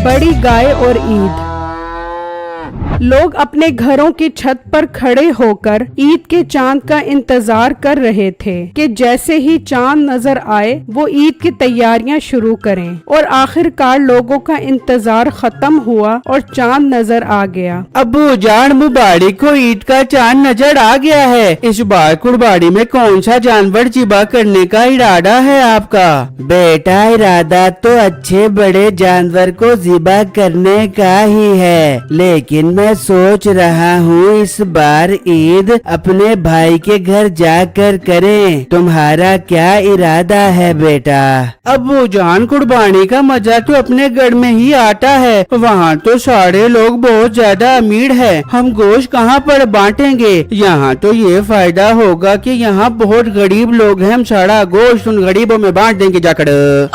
बड़ी गाय और ईद। लोग अपने घरों की छत पर खड़े होकर ईद के चांद का इंतजार कर रहे थे कि जैसे ही चांद नजर आए वो ईद की तैयारियां शुरू करें, और आखिरकार लोगों का इंतजार खत्म हुआ और चांद नजर आ गया। अब्बू जान, मुबारक को ईद का चांद नजर आ गया है। इस बार कुर्बानी में कौन सा जानवर ज़िबा करने का इरादा है आपका? बेटा, इरादा तो अच्छे बड़े जानवर को ज़िबा करने का ही है, लेकिन मैं सोच रहा हूँ इस बार ईद अपने भाई के घर जाकर करें। तुम्हारा क्या इरादा है बेटा? अब्बू जान, कुर्बानी का मजा तो अपने घर में ही आता है। वहाँ तो सारे लोग बहुत ज्यादा अमीर हैं। हम गोश्त कहाँ पर बांटेंगे? यहाँ तो ये फायदा होगा कि यहाँ बहुत गरीब लोग हैं, हम सारा गोश्त उन गरीबों में बांट देंगे जाकर।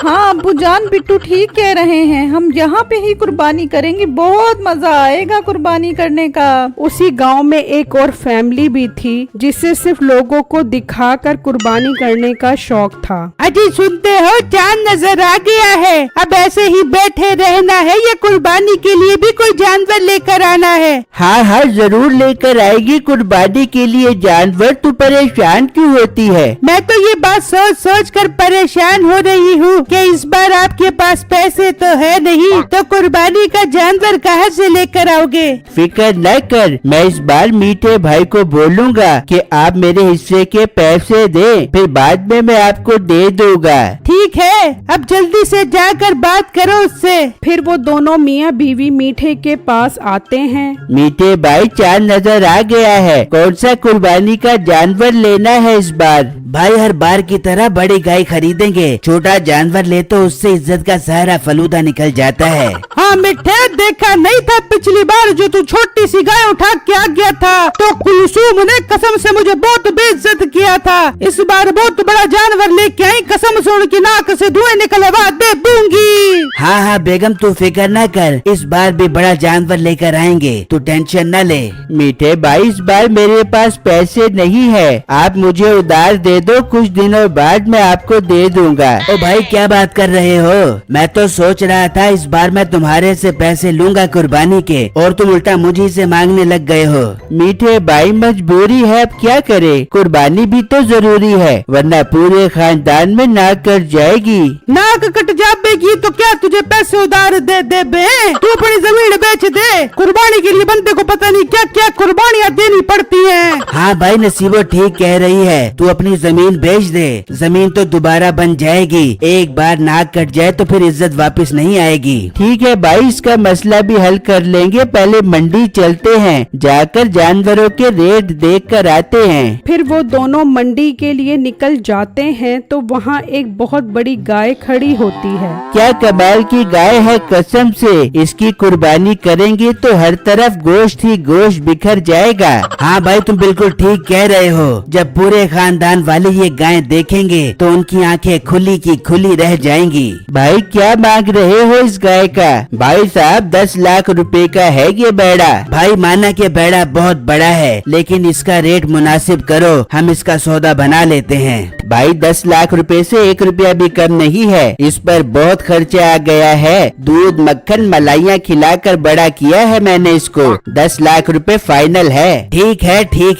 हाँ अब्बू जान, बिट्टू ठीक कह रहे हैं, हम यहाँ पे ही कुर्बानी करेंगे, बहुत मजा आएगा कुर्बानी करने का। उसी गांव में एक और फैमिली भी थी जिसे सिर्फ लोगों को दिखाकर कुर्बानी करने का शौक था। अजी सुनते हो, चांद नजर आ गया है। अब ऐसे ही बैठे रहना है या कुर्बानी के लिए भी कोई जानवर लेकर आना है? हाँ हाँ, जरूर लेकर आएगी कुर्बानी के लिए जानवर। तू परेशान क्यों होती है? मैं तो ये बात सोच सोच कर परेशान हो रही हूँ कि इस बार आपके पास पैसे तो है नहीं, तो कुर्बानी का जानवर कहाँ से लेकर आओगे? फिक्र न कर, मैं इस बार मीठे भाई को बोलूँगा कि आप मेरे हिस्से के पैसे दे, फिर बाद में मैं आपको दे दूंगा। ठीक है, अब जल्दी से जाकर बात करो उससे। फिर वो दोनों मियाँ बीवी मीठे के पास आते हैं। मीठे भाई, चांद नजर आ गया है, कौन सा कुर्बानी का जानवर लेना है इस बार? भाई, हर बार की तरह बड़ी गाय खरीदेंगे, छोटा जानवर ले तो उससे इज्जत का सारा फलूदा निकल जाता है। हाँ मीठे, देखा नहीं था पिछली बार जो तू छोटी सी गाय उठा के आ गया था, तो कुलसूम ने कसम से मुझे बहुत बेइज्जत किया था। इस बार बहुत बड़ा जानवर लेके आई, कसम से उनकी नाक से धुएं निकलवा दे दूंगी। हाँ हाँ बेगम, तू फिक्र न कर, इस बार भी बड़ा जानवर लेकर आएंगे, तू टेंशन न ले। मीठे भाई, इस बार मेरे पास पैसे नहीं है, आप मुझे उधार दे दो, कुछ दिनों बाद मैं आपको दे दूंगा। ओ भाई, क्या बात कर रहे हो? मैं तो सोच रहा था इस बार मैं तुम्हारे से पैसे लूंगा कुर्बानी के, और तुम उल्टा मुझे से मांगने लग गए हो। मीठे भाई, मजबूरी है, अब क्या करे, कुर्बानी भी तो जरूरी है, वरना पूरे खानदान में नाक कट जाएगी। नाक कट जाएगी तो क्या तुझे पैसे उधार दे दे बे? तू अपनी जमीन बेच दे, कुर्बानी के लिए बंदे को पता नहीं क्या क्या कुर्बानियाँ देनी पड़ती हैं। हाँ भाई, नसीबो ठीक कह रही है, तू अपनी जमीन बेच दे, जमीन तो दोबारा बन जाएगी। एक बार नाक कट जाए तो फिर इज्जत वापस नहीं आएगी। ठीक है भाई, इसका मसला भी हल कर लेंगे, पहले मंडी चलते हैं, जाकर जानवरों के रेट देख कर आते हैं। फिर वो दोनों मंडी के लिए निकल जाते हैं तो वहाँ एक बहुत बड़ी गाय खड़ी होती है। क्या कमाल की गाय है, कसम से इसकी कुर्बानी करेंगे तो हर तरफ गोश्त ही गोश्त बिखर जाएगा। हाँ भाई, तुम बिल्कुल ठीक कह रहे हो, जब पूरे खानदान वाले ये गाय देखेंगे तो उनकी आंखें खुली की खुली रह जाएंगी। भाई, क्या मांग रहे हो इस गाय का? भाई साहब, 10 लाख रुपए का है ये बेड़ा। भाई, माना कि बेड़ा बहुत बड़ा है, लेकिन इसका रेट मुनासिब करो, हम इसका सौदा बना लेते हैं। भाई, 10 लाख रुपए से 1 रुपया भी कम नहीं है, इस पर बहुत खर्चा आ गया है, दूध मक्खन मलाइयाँ खिलाकर बड़ा किया है मैंने इसको। 10 लाख रुपए फाइनल है। ठीक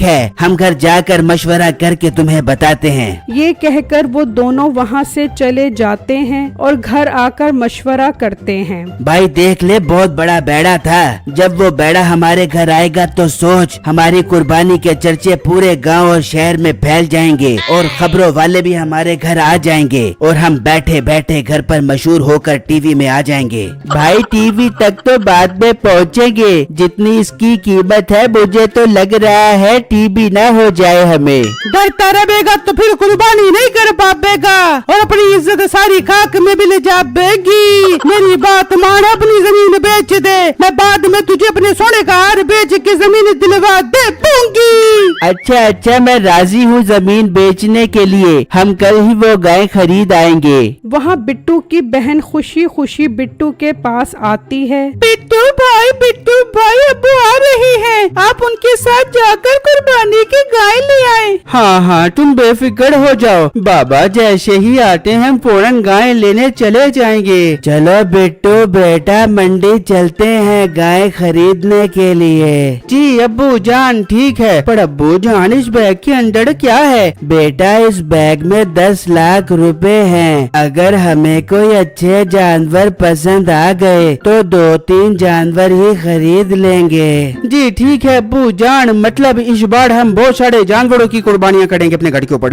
है, हम घर जाकर मशवरा करके तुम्हें बताते हैं। ये कहकर वो दोनों वहाँ से चले जाते हैं और घर आकर मशवरा करते हैं। भाई देख ले, बहुत बड़ा बेड़ा था, जब वो बेड़ा हमारे घर आएगा तो सोच, हमारी कुर्बानी के चर्चे पूरे गांव और शहर में फैल जाएंगे और खबरों वाले भी हमारे घर आ जाएंगे और हम बैठे बैठे घर पर मशहूर होकर टीवी में आ जाएंगे। भाई, टीवी तक तो बाद में पहुँचेंगे, जितनी इसकी कीमत है मुझे तो लग रहा है टीवी न हो जाए हमें। डरता रहेगा तो फिर कुर्बानी नहीं कर पाएगा और अपनी इज्जत सारी खाक में भी ले जाएगी। मेरी बात मान, अपनी जमीन बेच दे, मैं बाद में तुझे अपने सोने का हार बेच के जमीन दिलवा दे दूंगी। अच्छा, मैं राजी हूँ जमीन बेचने के लिए, हम कल ही वो गाय खरीद आएंगे। वहाँ बिट्टू की बहन खुशी खुशी बिट्टू के पास आती है। बिट्टू भाई, भाई बिट्टू, भाई अब्बू आ रहे हैं, आप उनके साथ जाकर कुर्बानी की गाय ले आए। हाँ हाँ, तुम बेफिक्र हो जाओ, बाबा जैसे ही आते हैं हम फौरन गाय लेने चले जाएंगे। चलो बिट्टू बेटा, मंडी चलते हैं गाय खरीदने के लिए। जी अब्बू जान ठीक है, पर अब्बू जान इस बैग के अंदर क्या है? बेटा इस बैग में 10 लाख रुपए हैं। अगर हमें कोई अच्छे जानवर पसंद आ गए तो 2-3 जानवर ही खरीद लेंगे। जी ठीक है अब्बू जान, मतलब इस बार हम बहुत सारे जानवरों की कुर्बानियाँ करेंगे अपने घर के ऊपर।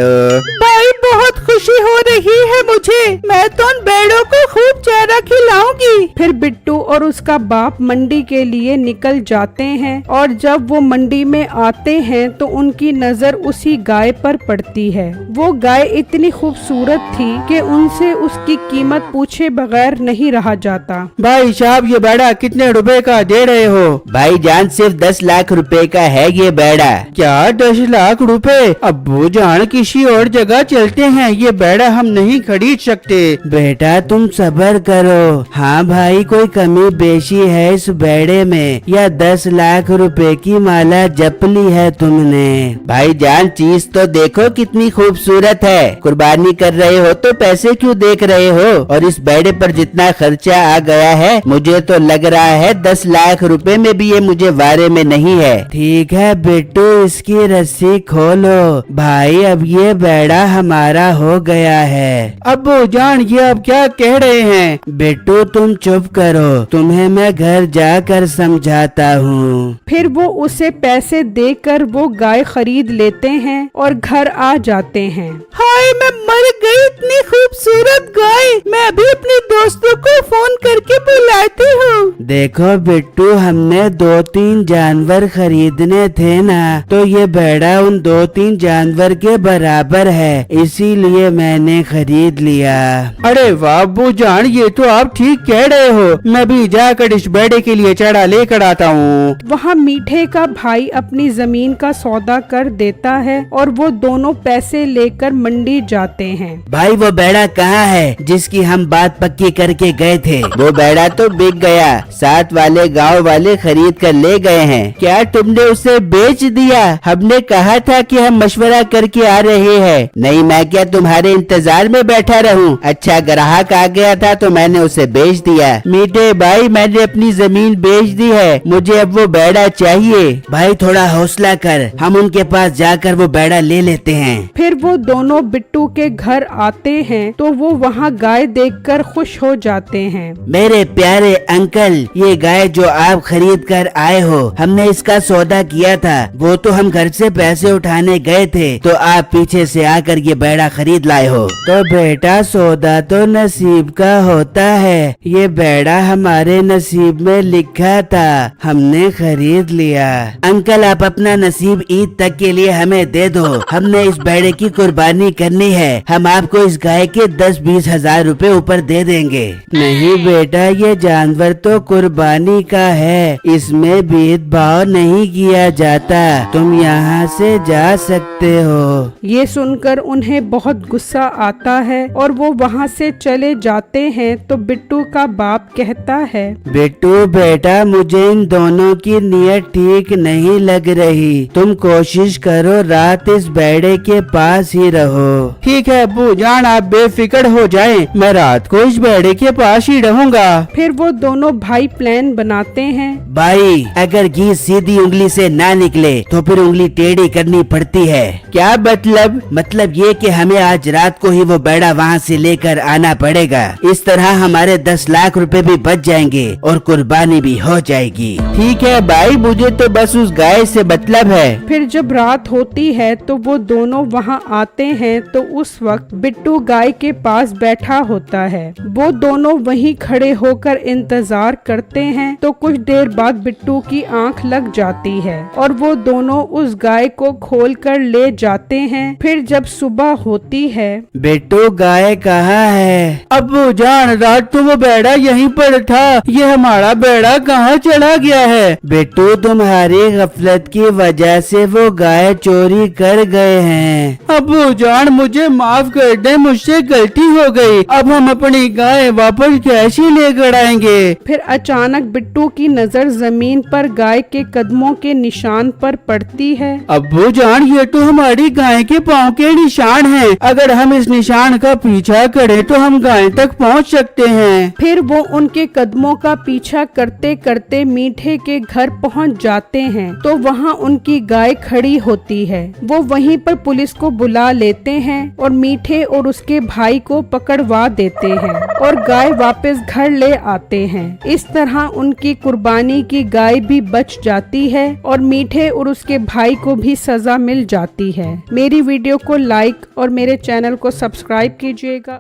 भाई बहुत खुशी हो रही है मुझे, मैं तो उन भेड़ों को खूब चारा खिलाऊंगी। फिर बिट्टू और उसका बाप मंडी के लिए निकल जाते हैं और जब वो मंडी में आते हैं तो उनकी नजर उसी गाय पर पड़ती है। वो गाय इतनी खूबसूरत थी कि उनसे उसकी कीमत पूछे बगैर नहीं रहा जाता। भाई साहब ये बेड़ा कितने रुपए का दे रहे हो? भाई जान सिर्फ 10 लाख रुपए का है ये बेड़ा। क्या 10 लाख रुपए? अब्बू जान किसी और जगह चलते हैं, ये बेड़ा हम नहीं खरीद सकते। बेटा तुम सब्र करो। हाँ भाई कोई कमी बेशी है इस बेड़े में, या 10 लाख रुपए की माला जप ली है तुमने? भाई जान चीज तो देखो कितनी खूबसूरत है, कुर्बानी कर रहे हो तो पैसे क्यों देख रहे हो? और इस बेड़े पर जितना खर्चा आ गया है मुझे तो लग रहा है 10 लाख रुपए में भी ये मुझे वारे में नहीं है। ठीक है बिट्टू इसकी रस्सी खोलो। भाई अब ये बेड़ा हमारा हो गया है। अब्बू जान ये अब क्या कह रहे हैं? बिट्टू तुम चुप करो, तुम्हें मैं घर जाकर समझाता हूँ। फिर वो उसे पैसे देकर वो गाय खरीद लेते हैं और घर आ जाते हैं। हाय मैं मर गई, इतनी खूबसूरत गाय, मैं अभी अपने दोस्तों को फोन करके बुलाती हूँ। देखो बिट्टू हमने 2-3 जानवर खरीदने थे ना, तो ये बेड़ा उन 2-3 जानवर के बराबर है, इसीलिए मैंने खरीद लिया। अरे वाह अब्बू जान ये तो आप ठीक कह रहे हो, मैं भी जाकर इस बेड़े के लिए चारा लेकर आता हूँ। वहाँ मीठे का भाई अपनी जमीन का सौदा कर देता है और वो दोनों पैसे लेकर मंडी जाते हैं। भाई वो बेड़ा कहाँ है जिसकी हम बात पक्की करके गए थे? वो बेड़ा तो बिक गया, साथ वाले गांव वाले खरीद कर ले गए हैं। क्या तुमने उसे बेच दिया? हमने कहा था कि हम मशवरा करके आ रहे हैं। नहीं मैं क्या तुम्हारे इंतजार में बैठा रहूं? अच्छा ग्राहक आ गया था तो मैंने उसे बेच दिया। मीठे भाई मैंने अपनी जमीन बेच दी है, मुझे अब वो बेड़ा चाहिए। भाई थोड़ा हौसला कर, हम उनके पास जाकर वो बेड़ा ले लेते हैं। फिर वो दोनों बिट्टू के घर आते हैं तो वो वहाँ गाय देखकर खुश हो जाते हैं। मेरे प्यारे अंकल ये गाय जो आप खरीद कर आए हो, हमने इसका सौदा किया था, वो तो हम घर से पैसे उठाने गए थे तो आप पीछे से आकर ये बेड़ा खरीद लाए हो। तो बेटा सौदा तो नसीब का होता है, ये बेड़ा हमारे नसीब में लिखा था, हमने खरीद लिया। अंकल आप अपना नसीब ईद तक के लिए हमें दे दो, हमने इस बेड़े की कुर्बानी करनी है, हम आपको इस गाय के 10-20 हजार रुपए ऊपर दे देंगे। नहीं बेटा ये जानवर तो कुर्बानी का है, इसमें भेदभाव नहीं किया जाता, तुम यहाँ से जा सकते हो। ये सुनकर उन्हें बहुत गुस्सा आता है और वो वहाँ से चले जाते हैं तो बिट्टू का बाप कहता है, बिट्टू बेटा मुझे इन दोनों की नीयत ठीक नहीं लग रही, तुम कोशिश करो रात इस बेड़े के पास ही रहो। ठीक है अब्बू जान आप बेफिक्र हो जाएं, मैं रात को इस बेड़े के पास ही रहूंगा। फिर वो दोनों भाई प्लान बनाते हैं। भाई अगर घी सीधी उंगली से ना निकले तो फिर उंगली टेढ़ी करनी पड़ती है। क्या मतलब? मतलब ये कि हमें आज रात को ही वो बेड़ा वहाँ से लेकर आना पड़ेगा, इस तरह हमारे 10 लाख रुपए भी बच जाएंगे और कुर्बानी भी हो जाएगी। ठीक है भाई मुझे तो बस उस गाय से मतलब है। फिर जब रात होती है तो वो दोनों वहाँ आते हैं तो उस वक्त बिट्टू गाय के पास बैठा होता है। वो दोनों वहीं खड़े होकर इंतजार करते हैं तो कुछ देर बाद बिट्टू की आंख लग जाती है और वो दोनों उस गाय को खोल कर ले जाते हैं। फिर जब सुबह होती है, बिट्टू गाय कहाँ है? अब्बू जान रात तो वो बेड़ा यहीं पर था, ये हमारा बेड़ा कहाँ चला गया है? बिट्टू तुम्हारी गफलत की वजह से वो गाय चोरी कर गए हैं। अब्बू जान मुझे माफ कर दे, मुझसे गलती हो गई, अब हम अपनी गाय वापस कैसे लेकर आएंगे? फिर अचानक बिट्टू की नजर जमीन पर गाय के कदमों के निशान पर पड़ती है। अब्बू जान, ये तो हमारी गाय के पाँव के निशान हैं। अगर हम इस निशान का पीछा करें तो हम गाय तक पहुंच सकते हैं। फिर वो उनके कदमों का पीछा करते करते मीठे के घर पहुंच जाते हैं तो वहां उनकी गाय खड़ी होती है। वो वहीं पर पुलिस को बुला लेते हैं और मीठे और उसके भाई को पकड़वा देते हैं और गाय वापस घर ले आते हैं। इस तरह उनकी कुर्बानी की गाय भी बच जाती है और मीठे और उसके भाई को भी सजा मिल जाती है। मेरी वीडियो को लाइक और मेरे चैनल को सब्सक्राइब कीजिएगा।